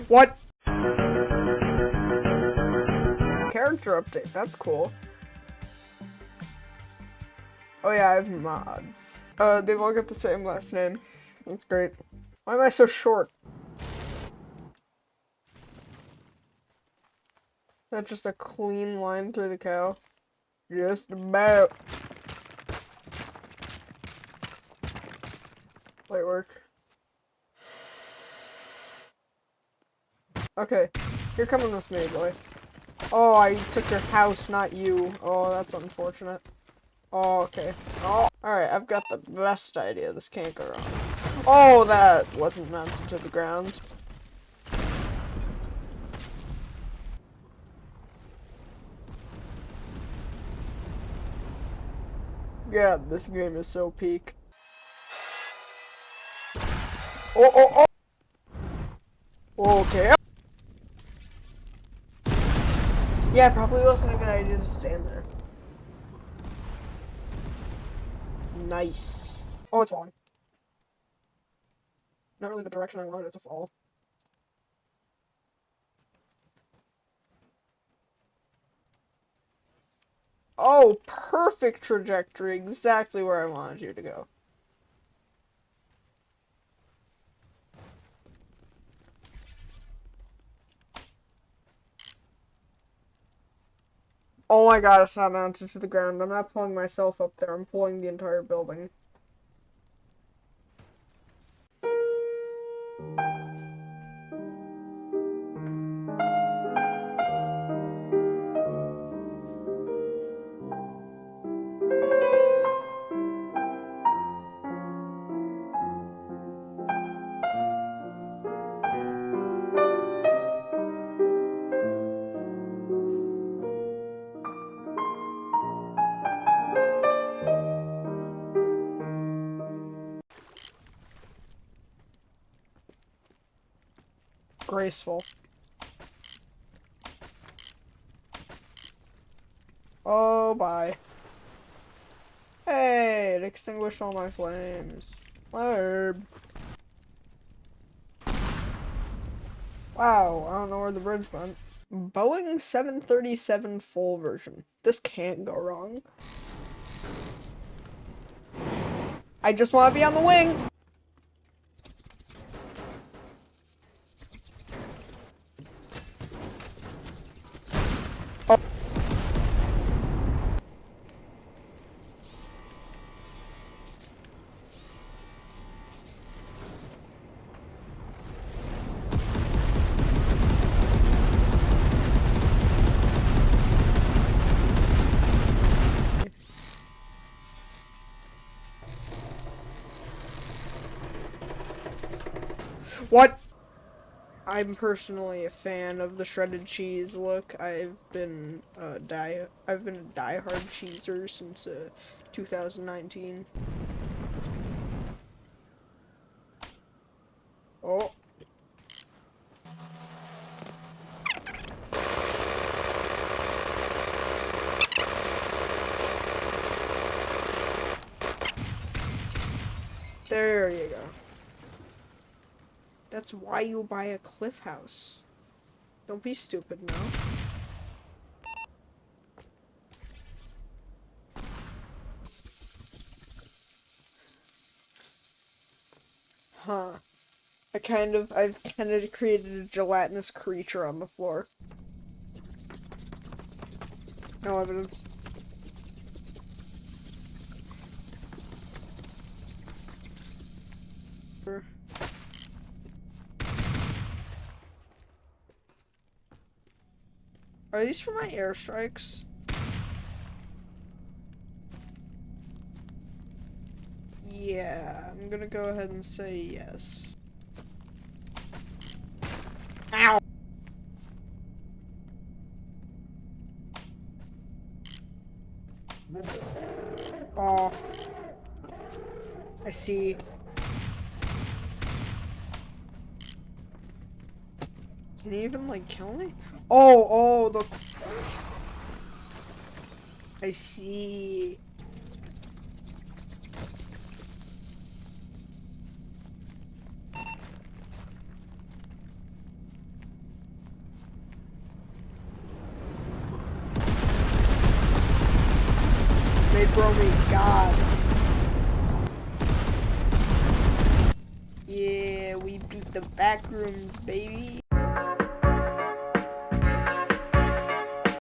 What? Character update, that's cool. Oh yeah, I have mods. They've all got the same last name. That's great. Why am I so short? That's just a clean line through the cow. Just about. Light work. Okay, you're coming with me, boy. Oh, I took your house, not you. Oh, that's unfortunate. Oh, okay. Oh, alright, I've got the best idea. This can't go wrong. Oh, that wasn't mounted to the ground. Yeah, this game is so peak. Oh! Okay. Yeah, probably wasn't a good idea to stand there. Nice. Oh, it's falling. Not really the direction I wanted it to fall. Oh, perfect trajectory. Exactly where I wanted you to go. Oh my god, it's not mounted to the ground. I'm not pulling myself up there. I'm pulling the entire building. Graceful. Oh, bye. Hey, it extinguished all my flames. Herb. Wow, I don't know where the bridge went. Boeing 737 full version. This can't go wrong. I just want to be on the wing. Oh. What? I'm personally a fan of the shredded cheese look. I've been a diehard cheeser since 2019. Oh. There you go. That's why you buy a cliff house. Don't be stupid now. Huh. I've kind of created a gelatinous creature on the floor. No evidence. Are these for my airstrikes? Yeah, I'm gonna go ahead and say yes. Ow! Oh. I see. Can he even, like, kill me? Oh, the... I see. bro me. God. Yeah, we beat the Backrooms, baby.